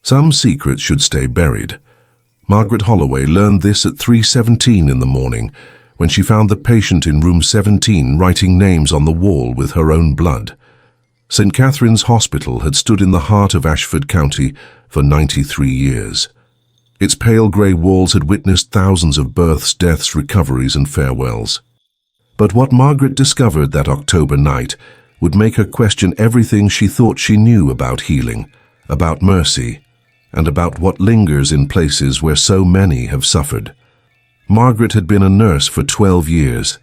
Some secrets should stay buried. Margaret Holloway learned this at 3:17 in the morning, when she found the patient in room 17 writing names on the wall with her own blood. St. Catherine's Hospital had stood in the heart of Ashford County for 93 years. Its pale grey walls had witnessed thousands of births, deaths, recoveries and farewells. But what Margaret discovered that October night would make her question everything she thought she knew about healing, about mercy, and about what lingers in places where so many have suffered. Margaret had been a nurse for 12 years.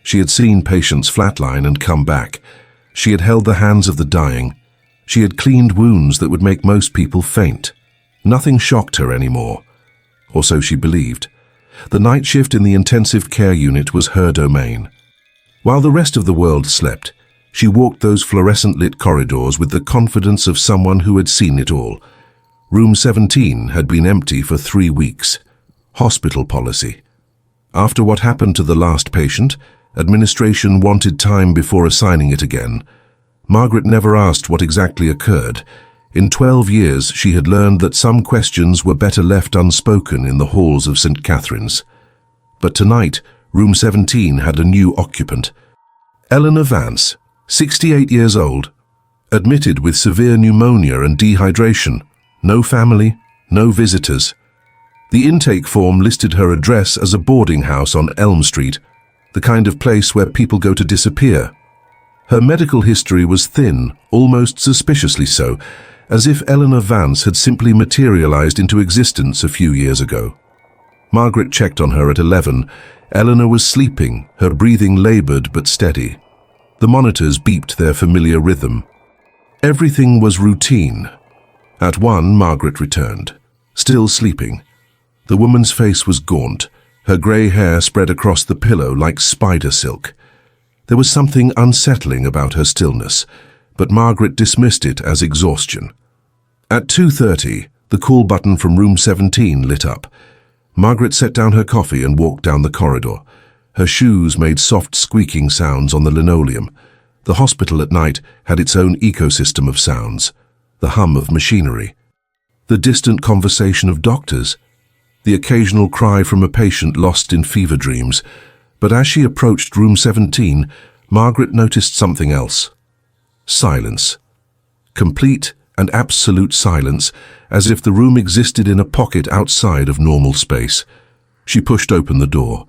She had seen patients flatline and come back. She had held the hands of the dying. She had cleaned wounds that would make most people faint. Nothing shocked her anymore, or so she believed. The night shift in the intensive care unit was her domain. While the rest of the world slept, she walked those fluorescent-lit corridors with the confidence of someone who had seen it all. Room 17 had been empty for 3 weeks. Hospital policy. After what happened to the last patient, administration wanted time before assigning it again. Margaret never asked what exactly occurred. In 12 years, she had learned that some questions were better left unspoken in the halls of St. Catherine's. But tonight, room 17 had a new occupant. Eleanor Vance, 68 years old, admitted with severe pneumonia and dehydration. No family, no visitors. The intake form listed her address as a boarding house on Elm Street, the kind of place where people go to disappear. Her medical history was thin, almost suspiciously so, as if Eleanor Vance had simply materialized into existence a few years ago. Margaret checked on her at 11. Eleanor was sleeping, her breathing labored but steady. The monitors beeped their familiar rhythm. Everything was routine. At 1, Margaret returned, still sleeping. The woman's face was gaunt, her grey hair spread across the pillow like spider silk. There was something unsettling about her stillness, but Margaret dismissed it as exhaustion. At 2:30, the call button from room 17 lit up. Margaret set down her coffee and walked down the corridor. Her shoes made soft squeaking sounds on the linoleum. The hospital at night had its own ecosystem of sounds, the hum of machinery, the distant conversation of doctors, the occasional cry from a patient lost in fever dreams. But as she approached room 17, Margaret noticed something else. Silence. Complete and absolute silence, as if the room existed in a pocket outside of normal space. She pushed open the door.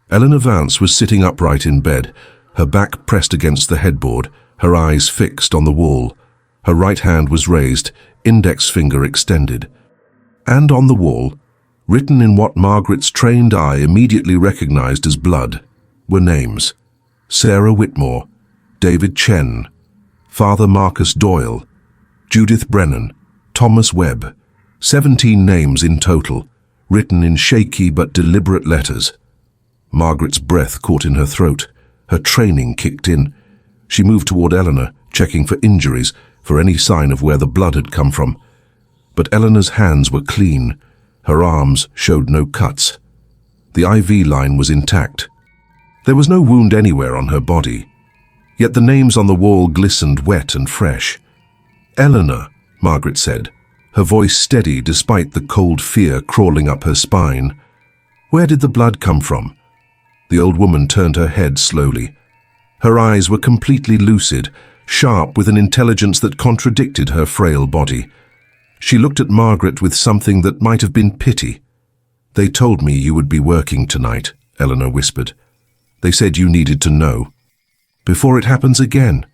Eleanor Vance was sitting upright in bed, her back pressed against the headboard, her eyes fixed on the wall. Her right hand was raised, index finger extended. And on the wall, written in what Margaret's trained eye immediately recognized as blood, were names. Sarah Whitmore, David Chen, Father Marcus Doyle, Judith Brennan, Thomas Webb. 17 names in total, written in shaky but deliberate letters. Margaret's breath caught in her throat. Her training kicked in. She moved toward Eleanor, checking for injuries, for any sign of where the blood had come from. But Eleanor's hands were clean. Her arms showed no cuts. The IV line was intact. There was no wound anywhere on her body. Yet the names on the wall glistened wet and fresh. "Eleanor," Margaret said, her voice steady despite the cold fear crawling up her spine. "Where did the blood come from?" The old woman turned her head slowly. Her eyes were completely lucid, sharp with an intelligence that contradicted her frail body. She looked at Margaret with something that might have been pity. "They told me you would be working tonight," Eleanor whispered. "They said you needed to know. Before it happens again."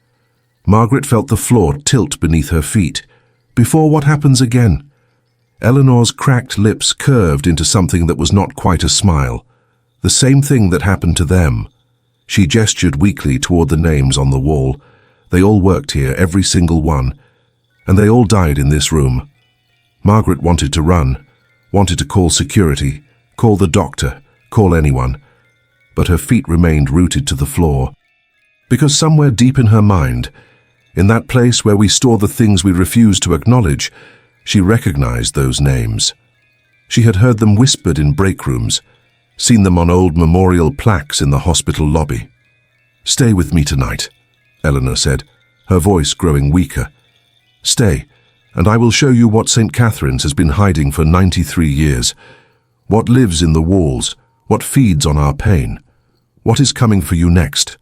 Margaret felt the floor tilt beneath her feet. "Before what happens again?" Eleanor's cracked lips curved into something that was not quite a smile. The same thing that happened to them. She gestured weakly toward the names on the wall. They all worked here, every single one. And they all died in this room. Margaret wanted to run, wanted to call security, call the doctor, call anyone. But her feet remained rooted to the floor. Because somewhere deep in her mind, in that place where we store the things we refuse to acknowledge, she recognized those names. She had heard them whispered in break rooms, seen them on old memorial plaques in the hospital lobby. "Stay with me tonight," Eleanor said, her voice growing weaker. "Stay, and I will show you what St. Catherine's has been hiding for 93 years. What lives in the walls, what feeds on our pain. What is coming for you next?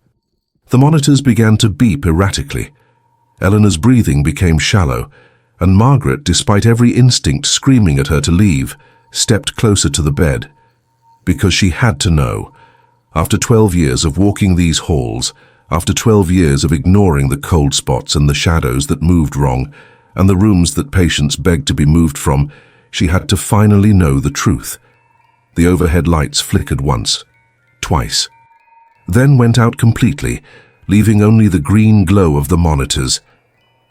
The monitors began to beep erratically. Eleanor's breathing became shallow, and Margaret, despite every instinct screaming at her to leave, stepped closer to the bed. Because she had to know. After 12 years of walking these halls, after 12 years of ignoring the cold spots and the shadows that moved wrong, and the rooms that patients begged to be moved from, she had to finally know the truth. The overhead lights flickered once, twice, then went out completely, leaving only the green glow of the monitors.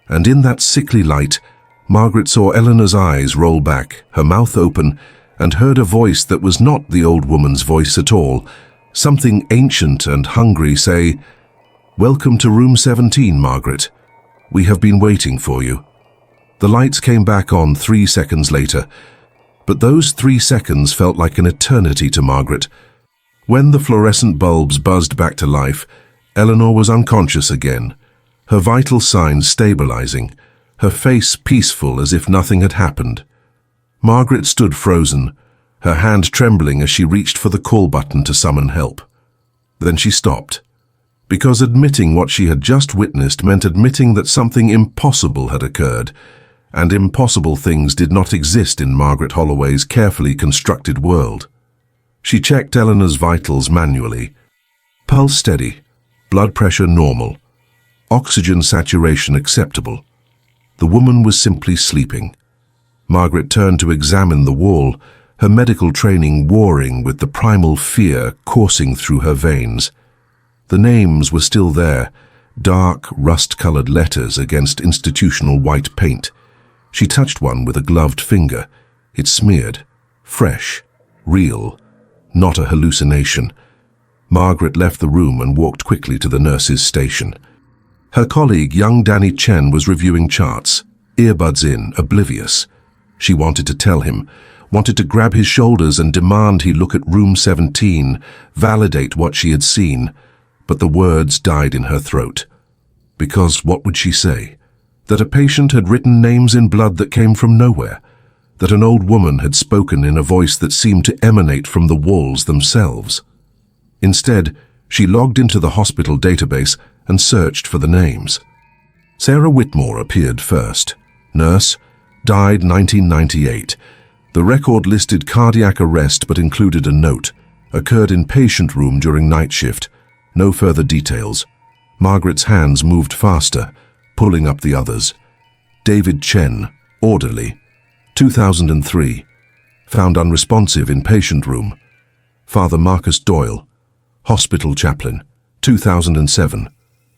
And in that sickly light, Margaret saw Eleanor's eyes roll back, her mouth open, and heard a voice that was not the old woman's voice at all, something ancient and hungry say, "Welcome to room 17, Margaret. We have been waiting for you." The lights came back on 3 seconds later, but those 3 seconds felt like an eternity to Margaret. When the fluorescent bulbs buzzed back to life, Eleanor was unconscious again, her vital signs stabilizing, her face peaceful as if nothing had happened. Margaret stood frozen, her hand trembling as she reached for the call button to summon help. Then she stopped, because admitting what she had just witnessed meant admitting that something impossible had occurred, and impossible things did not exist in Margaret Holloway's carefully constructed world. She checked Eleanor's vitals manually. Pulse steady, blood pressure normal, oxygen saturation acceptable. The woman was simply sleeping. Margaret turned to examine the wall, her medical training warring with the primal fear coursing through her veins. The names were still there, dark, rust-colored letters against institutional white paint. She touched one with a gloved finger. It smeared, fresh, real, not a hallucination. Margaret left the room and walked quickly to the nurse's station. Her colleague, young Danny Chen, was reviewing charts, earbuds in, oblivious. She wanted to tell him, wanted to grab his shoulders and demand he look at room 17, validate what she had seen, but the words died in her throat. Because what would she say? That a patient had written names in blood that came from nowhere, that an old woman had spoken in a voice that seemed to emanate from the walls themselves. Instead, she logged into the hospital database and searched for the names. Sarah Whitmore appeared first. Nurse, died 1998. The record listed cardiac arrest but included a note. Occurred in patient room during night shift. No further details. Margaret's hands moved faster, pulling up the others. David Chen, orderly. 2003. Found unresponsive in patient room. Father Marcus Doyle, hospital chaplain. 2007.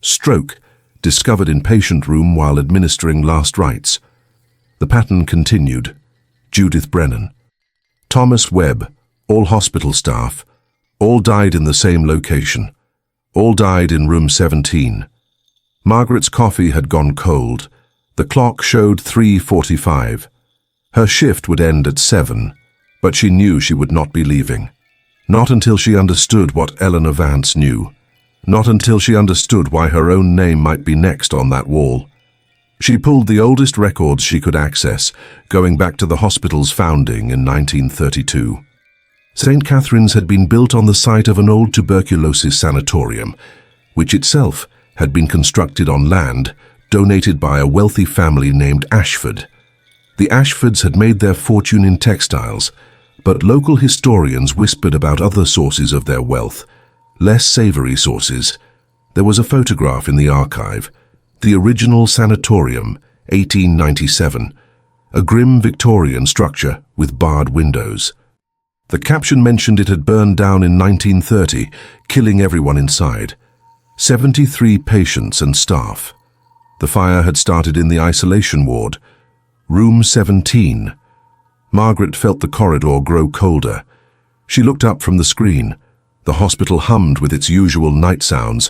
Stroke, discovered in patient room while administering last rites. The pattern continued. Judith Brennan. Thomas Webb, all hospital staff. All died in the same location. All died in room 17. Margaret's coffee had gone cold. The clock showed 3:45. Her shift would end at 7, but she knew she would not be leaving. Not until she understood what Eleanor Vance knew. Not until she understood why her own name might be next on that wall. She pulled the oldest records she could access, going back to the hospital's founding in 1932. St. Catherine's had been built on the site of an old tuberculosis sanatorium, which itself had been constructed on land donated by a wealthy family named Ashford. The Ashfords had made their fortune in textiles, but local historians whispered about other sources of their wealth, less savory sources. There was a photograph in the archive, the original sanatorium, 1897, a grim Victorian structure with barred windows. The caption mentioned it had burned down in 1930, killing everyone inside. 73 patients and staff. The fire had started in the isolation ward, room 17. Margaret felt the corridor grow colder. She looked up from the screen. The hospital hummed with its usual night sounds,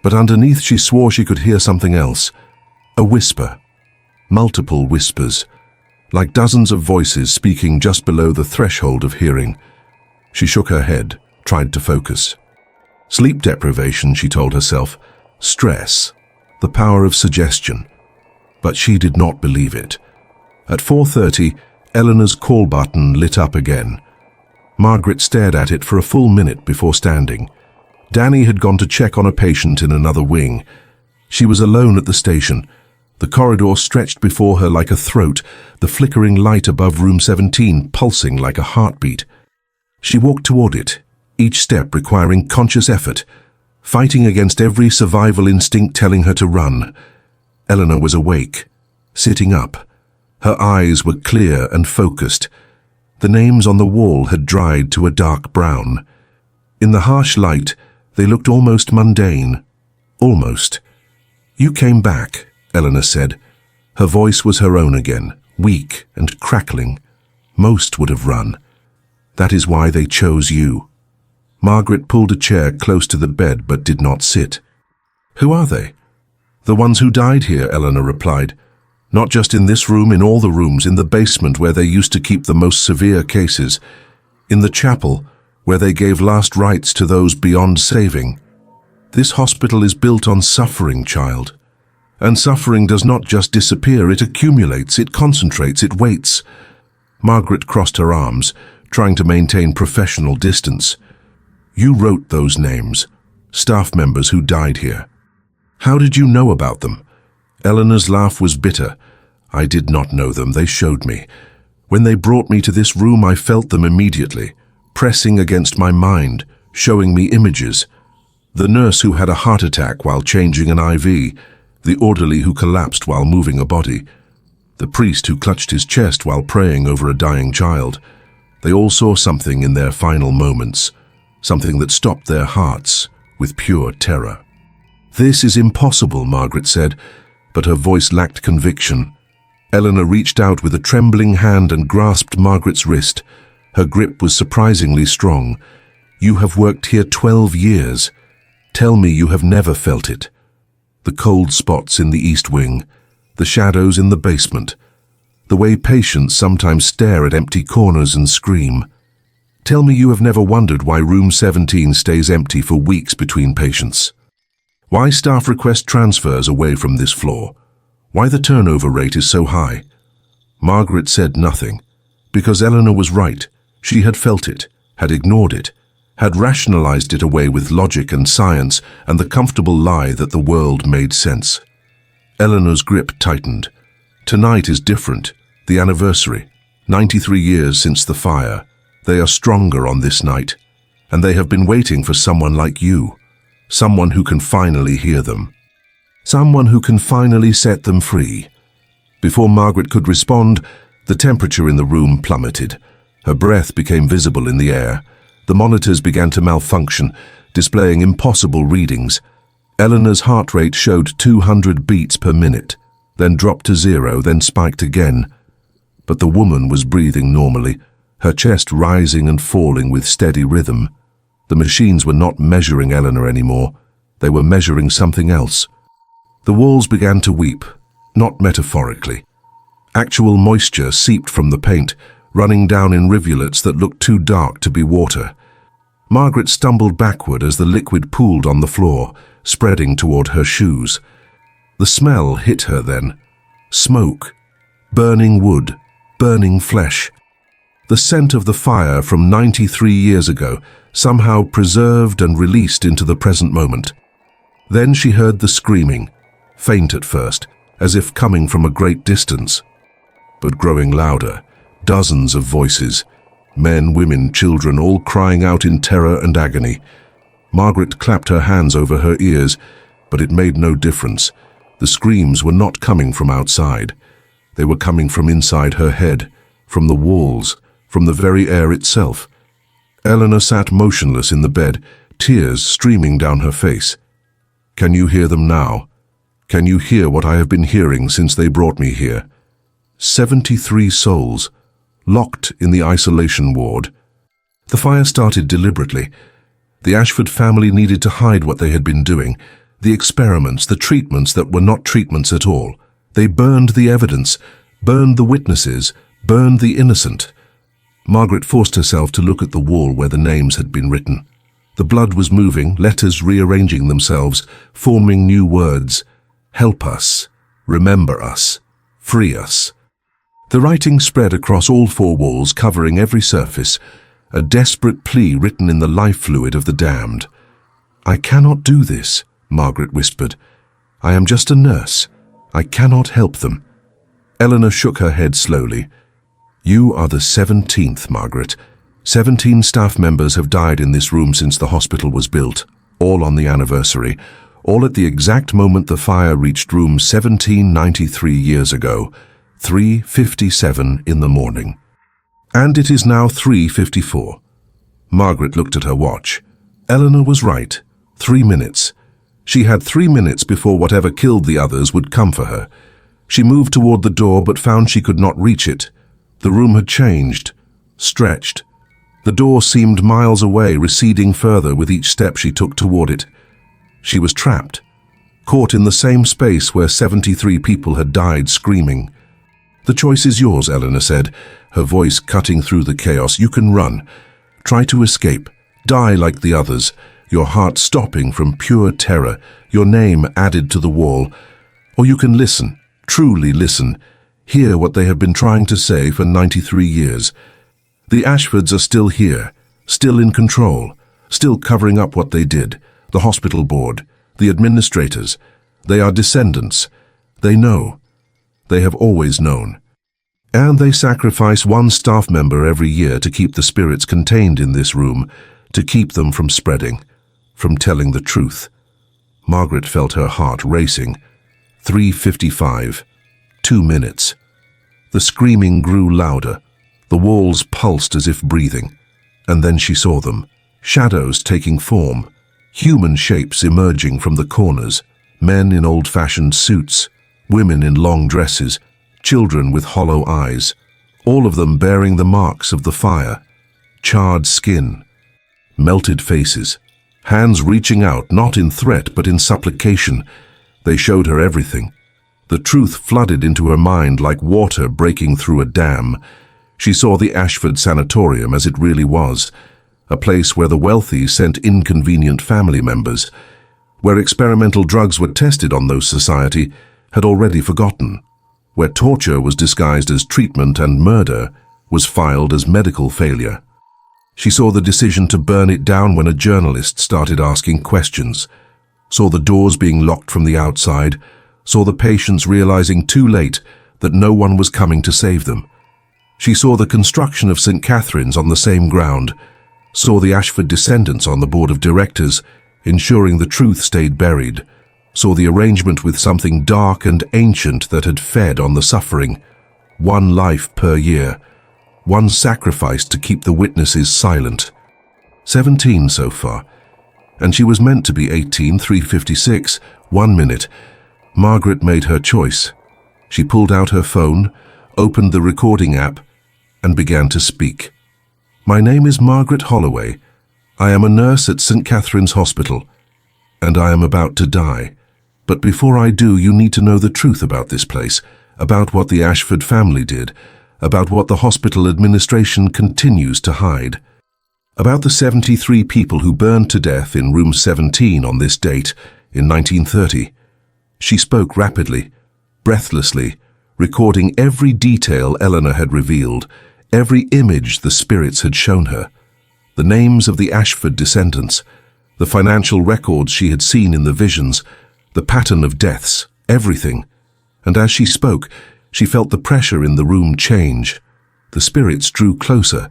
but underneath she swore she could hear something else. A whisper. Multiple whispers, like dozens of voices speaking just below the threshold of hearing. She shook her head, tried to focus. Sleep deprivation, she told herself. Stress. The power of suggestion. But she did not believe it. At 4:30, Eleanor's call button lit up again. Margaret stared at it for a full minute before standing. Danny had gone to check on a patient in another wing. She was alone at the station. The corridor stretched before her like a throat, the flickering light above room 17 pulsing like a heartbeat. She walked toward it, each step requiring conscious effort, fighting against every survival instinct telling her to run. Eleanor was awake, sitting up. Her eyes were clear and focused. The names on the wall had dried to a dark brown. In the harsh light, they looked almost mundane. Almost. "You came back," Eleanor said. Her voice was her own again, weak and crackling. "Most would have run. That is why they chose you." Margaret pulled a chair close to the bed but did not sit. "Who are they?" "The ones who died here," Eleanor replied. "Not just in this room, in all the rooms, in the basement where they used to keep the most severe cases, in the chapel where they gave last rites to those beyond saving. This hospital is built on suffering, child. And suffering does not just disappear, it accumulates, it concentrates, it waits." Margaret crossed her arms, trying to maintain professional distance. "You wrote those names, staff members who died here. How did you know about them?" Eleanor's laugh was bitter. "I did not know them, they showed me. When they brought me to this room, I felt them immediately, pressing against my mind, showing me images. The nurse who had a heart attack while changing an IV, the orderly who collapsed while moving a body, the priest who clutched his chest while praying over a dying child. They all saw something in their final moments, something that stopped their hearts with pure terror." "This is impossible," Margaret said, but her voice lacked conviction. Eleanor reached out with a trembling hand and grasped Margaret's wrist. Her grip was surprisingly strong. "You have worked here 12 years. Tell me you have never felt it. The cold spots in the East Wing, the shadows in the basement, the way patients sometimes stare at empty corners and scream. Tell me you have never wondered why room 17 stays empty for weeks between patients. Why staff request transfers away from this floor. Why the turnover rate is so high." Margaret said nothing, because Eleanor was right. She had felt it, had ignored it, had rationalized it away with logic and science and the comfortable lie that the world made sense. Eleanor's grip tightened. "Tonight is different. The anniversary. 93 years since the fire. They are stronger on this night. And they have been waiting for someone like you. Someone who can finally hear them. Someone who can finally set them free." Before Margaret could respond, the temperature in the room plummeted. Her breath became visible in the air. The monitors began to malfunction, displaying impossible readings. Eleanor's heart rate showed 200 beats per minute, then dropped to 0, then spiked again. But the woman was breathing normally, her chest rising and falling with steady rhythm. The machines were not measuring Eleanor anymore. They were measuring something else. The walls began to weep, not metaphorically. Actual moisture seeped from the paint, running down in rivulets that looked too dark to be water. Margaret stumbled backward as the liquid pooled on the floor, spreading toward her shoes. The smell hit her then. Smoke, burning wood, burning flesh. The scent of the fire from 93 years ago, somehow preserved and released into the present moment. Then she heard the screaming, faint at first, as if coming from a great distance, but growing louder. Dozens of voices, men, women, children, all crying out in terror and agony. Margaret clapped her hands over her ears, but it made no difference. The screams were not coming from outside. They were coming from inside her head, from the walls, from the very air itself. Eleanor sat motionless in the bed, tears streaming down her face. "Can you hear them now? Can you hear what I have been hearing since they brought me here? 73 souls, locked in the isolation ward." The fire started deliberately. The Ashford family needed to hide what they had been doing, the experiments, the treatments that were not treatments at all. They burned the evidence, burned the witnesses, burned the innocent. Margaret forced herself to look at the wall where the names had been written. The blood was moving, letters rearranging themselves, forming new words. Help us, remember us, free us. The writing spread across all four walls, covering every surface, a desperate plea written in the life fluid of the damned. "I cannot do this," Margaret whispered. "I am just a nurse. I cannot help them." Eleanor shook her head slowly. "You are the 17th, Margaret. 17 staff members have died in this room since the hospital was built, all on the anniversary, all at the exact moment the fire reached room 1793 years ago, 3:57 in the morning. And it is now 3:54. Margaret looked at her watch. Eleanor was right. 3 minutes. She had 3 minutes before whatever killed the others would come for her. She moved toward the door but found she could not reach it. The room had changed, stretched. The door seemed miles away, receding further with each step she took toward it. She was trapped, caught in the same space where 73 people had died screaming. "The choice is yours," Eleanor said, her voice cutting through the chaos. "You can run. Try to escape. Die like the others, your heart stopping from pure terror, your name added to the wall. Or you can listen, truly listen, hear what they have been trying to say for 93 years. The Ashfords are still here, still in control, still covering up what they did. The hospital board, the administrators, they are descendants. They know. They have always known. And they sacrifice one staff member every year to keep the spirits contained in this room, to keep them from spreading, from telling the truth." Margaret felt her heart racing. 3:55. 2 minutes. The screaming grew louder. The walls pulsed as if breathing. And then she saw them, shadows taking form, human shapes emerging from the corners, men in old-fashioned suits, women in long dresses, children with hollow eyes, all of them bearing the marks of the fire, charred skin, melted faces, hands reaching out not in threat but in supplication. They showed her everything. The truth flooded into her mind like water breaking through a dam. She saw the Ashford Sanatorium as it really was, a place where the wealthy sent inconvenient family members, where experimental drugs were tested on those society had already forgotten, where torture was disguised as treatment and murder was filed as medical failure. She saw the decision to burn it down when a journalist started asking questions, saw the doors being locked from the outside, saw the patients realizing too late that no one was coming to save them. She saw the construction of St. Catherine's on the same ground, saw the Ashford descendants on the board of directors, ensuring the truth stayed buried, saw the arrangement with something dark and ancient that had fed on the suffering. 1 life per year, 1 sacrifice to keep the witnesses silent. 17 so far, and she was meant to be 18, 3:56, 1 minute. Margaret made her choice. She pulled out her phone, opened the recording app, and began to speak. "My name is Margaret Holloway. I am a nurse at St. Catherine's Hospital, and I am about to die. But before I do, you need to know the truth about this place, about what the Ashford family did, about what the hospital administration continues to hide, about the 73 people who burned to death in room 17 on this date in 1930. She spoke rapidly, breathlessly, recording every detail Eleanor had revealed, every image the spirits had shown her, the names of the Ashford descendants, the financial records she had seen in the visions, the pattern of deaths, everything. And as she spoke, she felt the pressure in the room change. The spirits drew closer,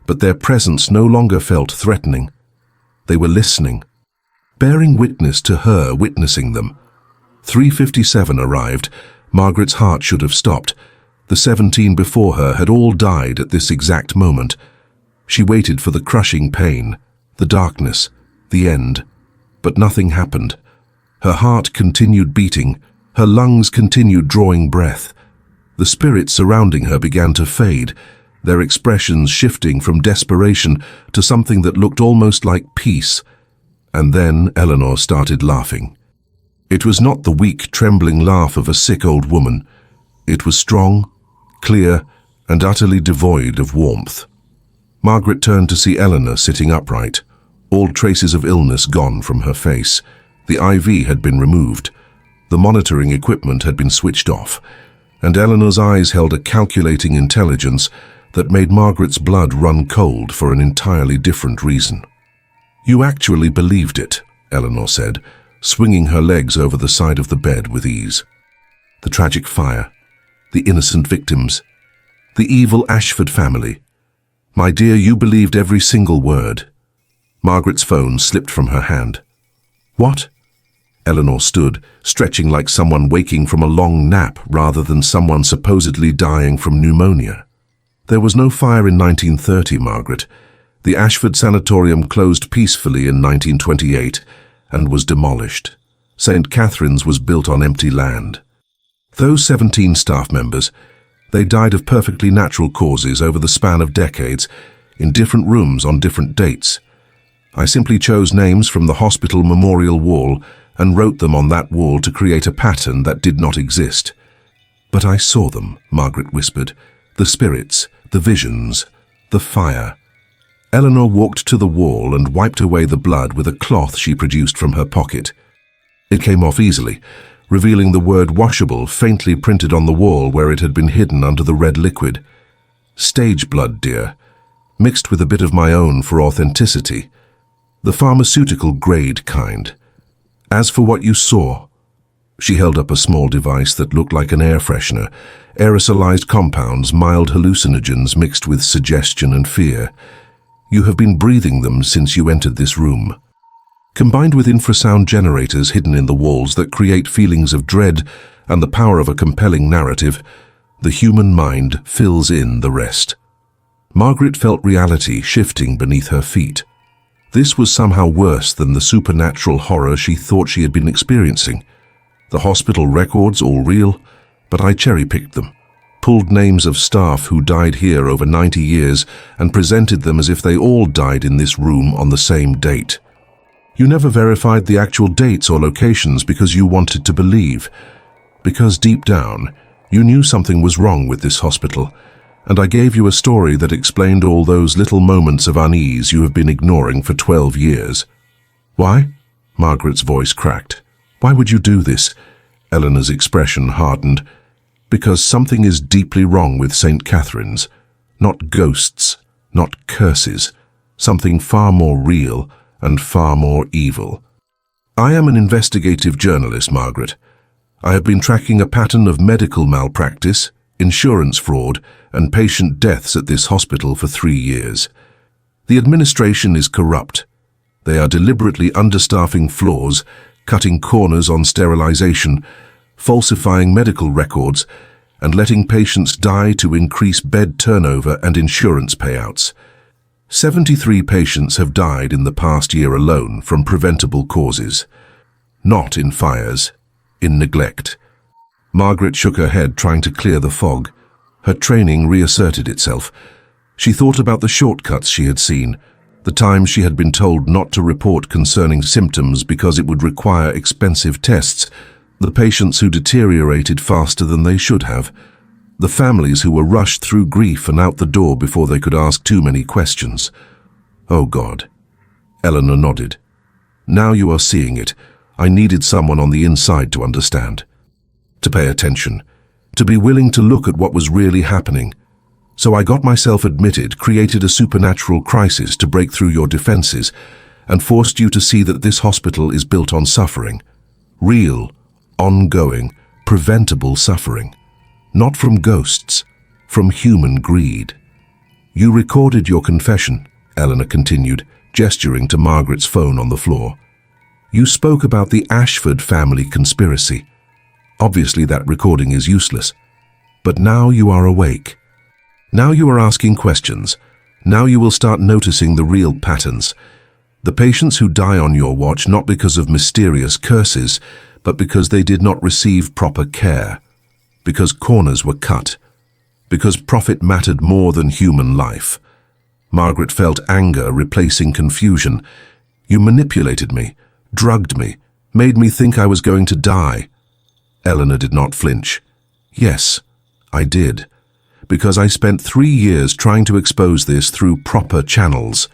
but their presence no longer felt threatening. They were listening, bearing witness to her witnessing them. 3:57 arrived. Margaret's heart should have stopped. The 17 before her had all died at this exact moment. She waited for the crushing pain, the darkness, the end. But nothing happened. Her heart continued beating. Her lungs continued drawing breath. The spirits surrounding her began to fade, their expressions shifting from desperation to something that looked almost like peace. And then Eleanor started laughing. It was not the weak, trembling laugh of a sick old woman. It was strong, clear, and utterly devoid of warmth. Margaret turned to see Eleanor sitting upright, all traces of illness gone from her face. The IV had been removed. The monitoring equipment had been switched off. and Eleanor's eyes held a calculating intelligence that made Margaret's blood run cold for an entirely different reason. "You actually believed it," Eleanor said, swinging her legs over the side of the bed with ease. "The tragic fire, the innocent victims, the evil Ashford family. My dear, you believed every single word." Margaret's phone slipped from her hand. "What?" Eleanor stood, stretching like someone waking from a long nap rather than someone supposedly dying from pneumonia. "There was no fire in 1930, Margaret. The Ashford Sanatorium closed peacefully in 1928 and was demolished. St. Catherine's was built on empty land. Those 17 staff members, they died of perfectly natural causes over the span of decades, in different rooms on different dates. I simply chose names from the hospital memorial wall and wrote them on that wall to create a pattern that did not exist. But I saw them," Margaret whispered. "The spirits, the visions, the fire." Eleanor walked to the wall and wiped away the blood with a cloth she produced from her pocket. It came off easily, revealing the word washable faintly printed on the wall where it had been hidden under the red liquid. "Stage blood, dear, mixed with a bit of my own for authenticity. The pharmaceutical grade kind. As for what you saw," she held up a small device that looked like an air freshener, aerosolized compounds, mild hallucinogens mixed with suggestion and fear. "You have been breathing them since you entered this room. Combined with infrasound generators hidden in the walls that create feelings of dread and the power of a compelling narrative, the human mind fills in the rest." Margaret felt reality shifting beneath her feet. This was somehow worse than the supernatural horror she thought she had been experiencing. The hospital records, all real, but I cherry-picked them, pulled names of staff who died here over 90 years and presented them as if they all died in this room on the same date. You never verified the actual dates or locations because you wanted to believe. Because deep down, you knew something was wrong with this hospital, and I gave you a story that explained all those little moments of unease you have been ignoring for 12 years. "Why?" Margaret's voice cracked. "Why would you do this?" Eleanor's expression hardened. "Because something is deeply wrong with St. Catherine's. Not ghosts, not curses. Something far more real and far more evil. I am an investigative journalist, Margaret. I have been tracking a pattern of medical malpractice, insurance fraud, and patient deaths at this hospital for 3 years. The administration is corrupt. They are deliberately understaffing floors, cutting corners on sterilization, falsifying medical records, and letting patients die to increase bed turnover and insurance payouts. 73 patients have died in the past year alone from preventable causes. Not in fires, in neglect." Margaret shook her head, trying to clear the fog. Her training reasserted itself. She thought about the shortcuts she had seen, the times she had been told not to report concerning symptoms because it would require expensive tests, the patients who deteriorated faster than they should have, the families who were rushed through grief and out the door before they could ask too many questions. "Oh God." Eleanor nodded. "Now you are seeing it. I needed someone on the inside to understand, to pay attention, to be willing to look at what was really happening. So I got myself admitted, created a supernatural crisis to break through your defenses, and forced you to see that this hospital is built on suffering. Real, ongoing, preventable suffering. Not from ghosts, from human greed." "You recorded your confession," Eleanor continued, gesturing to Margaret's phone on the floor. "You spoke about the Ashford family conspiracy. Obviously that recording is useless. But now you are awake. Now you are asking questions. Now you will start noticing the real patterns. The patients who die on your watch not because of mysterious curses, but because they did not receive proper care. Because corners were cut. Because profit mattered more than human life." Margaret felt anger replacing confusion. "You manipulated me, drugged me, made me think I was going to die." Eleanor did not flinch. "Yes, I did. Because I spent 3 years trying to expose this through proper channels.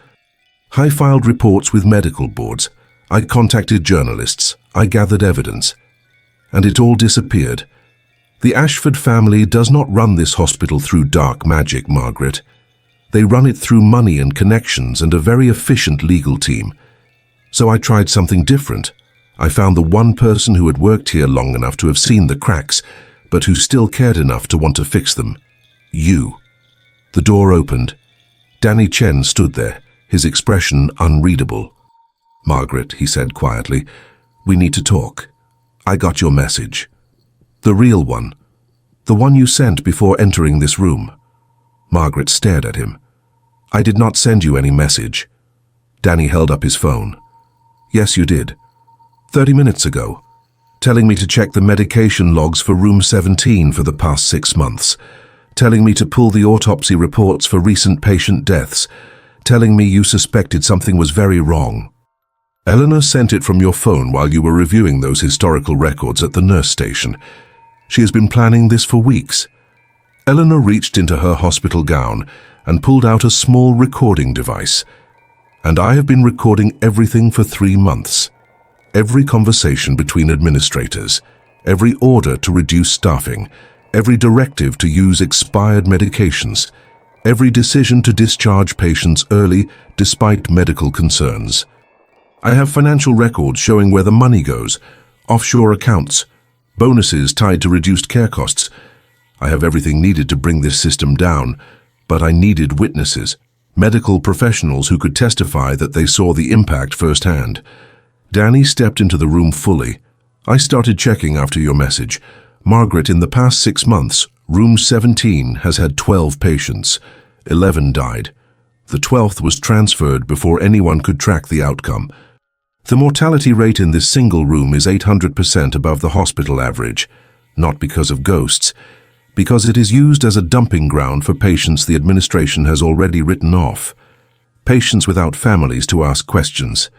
I filed reports with medical boards. I contacted journalists. I gathered evidence. And it all disappeared. The Ashford family does not run this hospital through dark magic, Margaret. They run it through money and connections and a very efficient legal team. So I tried something different. I found the one person who had worked here long enough to have seen the cracks, but who still cared enough to want to fix them. You. The door opened. Danny Chen stood there, his expression unreadable. "Margaret," he said quietly, "we need to talk. I got your message. The real one. The one you sent before entering this room." Margaret stared at him. "I did not send you any message." Danny held up his phone. "Yes, you did. 30 minutes ago. Telling me to check the medication logs for room 17 for the past 6 months. Telling me to pull the autopsy reports for recent patient deaths. Telling me you suspected something was very wrong. Eleanor sent it from your phone while you were reviewing those historical records at the nurse station. She has been planning this for weeks." Eleanor reached into her hospital gown and pulled out a small recording device. "And I have been recording everything for 3 months. Every conversation between administrators, every order to reduce staffing, every directive to use expired medications, every decision to discharge patients early despite medical concerns. I have financial records showing where the money goes, offshore accounts, bonuses tied to reduced care costs. I have everything needed to bring this system down, but I needed witnesses, medical professionals who could testify that they saw the impact firsthand." Danny stepped into the room fully. "I started checking after your message. Margaret, in the past 6 months, room 17 has had 12 patients. 11 died. The 12th was transferred before anyone could track the outcome. The mortality rate in this single room is 800% above the hospital average, not because of ghosts, because it is used as a dumping ground for patients the administration has already written off. Patients without families to ask questions.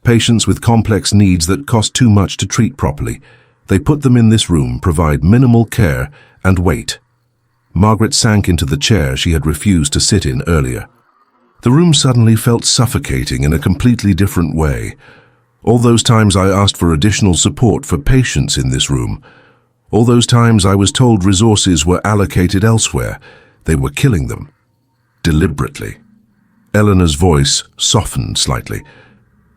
Patients with complex needs that cost too much to treat properly. They put them in this room, provide minimal care, and wait." Margaret sank into the chair she had refused to sit in earlier. The room suddenly felt suffocating in a completely different way. All those times I asked for additional support for patients in this room. All those times I was told resources were allocated elsewhere. They were killing them. Deliberately. Eleanor's voice softened slightly.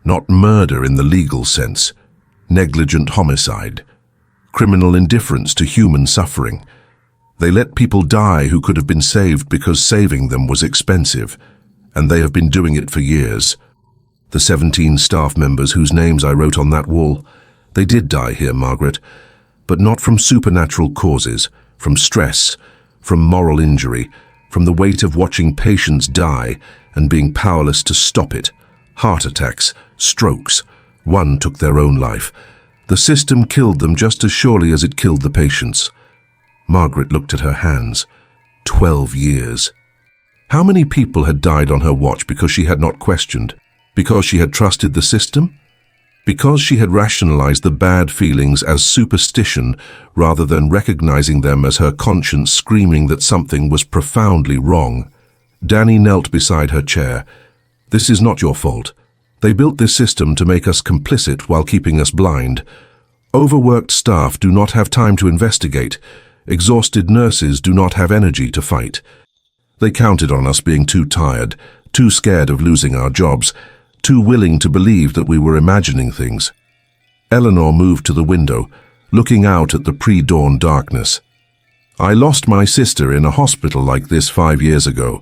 Not murder in the legal sense. Negligent homicide. Criminal indifference to human suffering. They let people die who could have been saved because saving them was expensive. And they have been doing it for years. The 17 staff members whose names I wrote on that wall, they did die here, Margaret, but not from supernatural causes, from stress, from moral injury, from the weight of watching patients die and being powerless to stop it. Heart attacks, strokes. One took their own life. The system killed them just as surely as it killed the patients. Margaret looked at her hands. 12 years. How many people had died on her watch because she had not questioned? Because she had trusted the system? Because she had rationalized the bad feelings as superstition rather than recognizing them as her conscience screaming that something was profoundly wrong? Danny knelt beside her chair. "This is not your fault. They built this system to make us complicit while keeping us blind. Overworked staff do not have time to investigate. Exhausted nurses do not have energy to fight. They counted on us being too tired, too scared of losing our jobs, too willing to believe that we were imagining things." Eleanor moved to the window, looking out at the pre-dawn darkness. "I lost my sister in a hospital like this 5 years ago.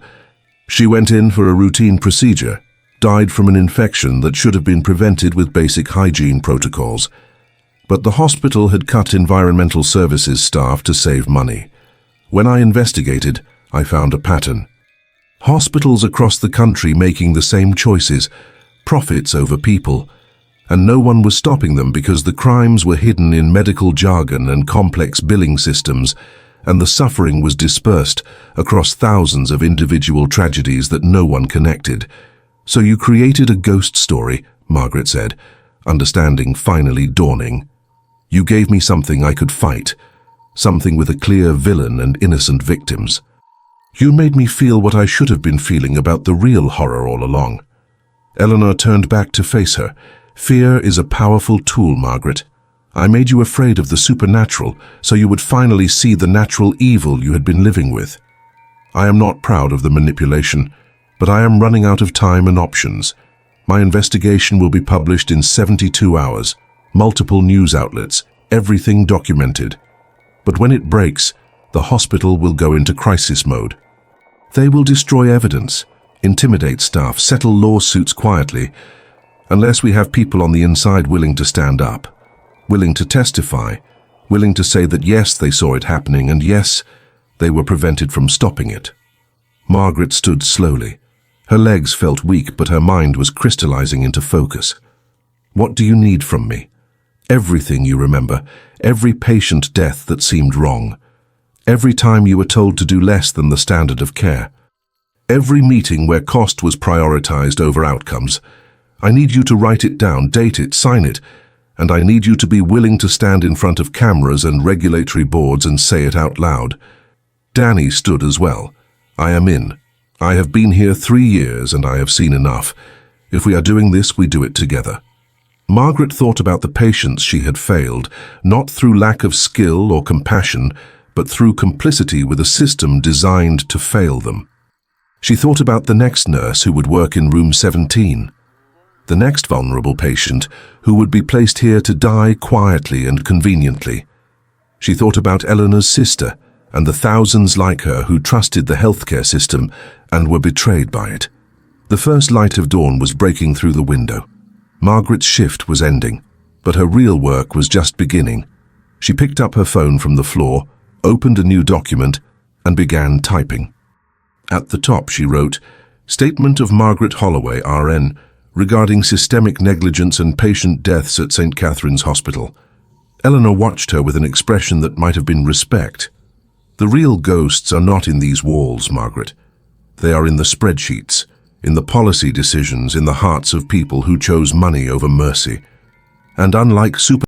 She went in for a routine procedure, died from an infection that should have been prevented with basic hygiene protocols. But the hospital had cut environmental services staff to save money. When I investigated, I found a pattern. Hospitals across the country making the same choices, profits over people, and no one was stopping them because the crimes were hidden in medical jargon and complex billing systems, and the suffering was dispersed across thousands of individual tragedies that no one connected. So you created a ghost story, Margaret said, understanding finally dawning. You gave me something I could fight, something with a clear villain and innocent victims. You made me feel what I should have been feeling about the real horror all along." Eleanor turned back to face her. "Fear is a powerful tool, Margaret. I made you afraid of the supernatural so you would finally see the natural evil you had been living with. I am not proud of the manipulation, but I am running out of time and options. My investigation will be published in 72 hours, multiple news outlets, everything documented. But when it breaks, the hospital will go into crisis mode. They will destroy evidence, intimidate staff, settle lawsuits quietly, unless we have people on the inside willing to stand up, willing to testify, willing to say that yes, they saw it happening and yes, they were prevented from stopping it. Margaret stood slowly. Her legs felt weak, but her mind was crystallizing into focus. What do you need from me? Everything you remember, every patient death that seemed wrong, every time you were told to do less than the standard of care, every meeting where cost was prioritized over outcomes. I need you to write it down, date it, sign it, and I need you to be willing to stand in front of cameras and regulatory boards and say it out loud. Danny stood as well. I am in. I have been here 3 years and I have seen enough. If we are doing this, we do it together. Margaret thought about the patients she had failed, not through lack of skill or compassion, but through complicity with a system designed to fail them. She thought about the next nurse who would work in room 17, the next vulnerable patient who would be placed here to die quietly and conveniently. She thought about Eleanor's sister and the thousands like her who trusted the healthcare system and were betrayed by it. The first light of dawn was breaking through the window. Margaret's shift was ending, but her real work was just beginning. She picked up her phone from the floor, opened a new document, and began typing. At the top she wrote, "Statement of Margaret Holloway, RN, regarding systemic negligence and patient deaths at St. Catherine's Hospital." Eleanor watched her with an expression that might have been respect. The real ghosts are not in these walls, Margaret. They are in the spreadsheets, in the policy decisions, in the hearts of people who chose money over mercy. And unlike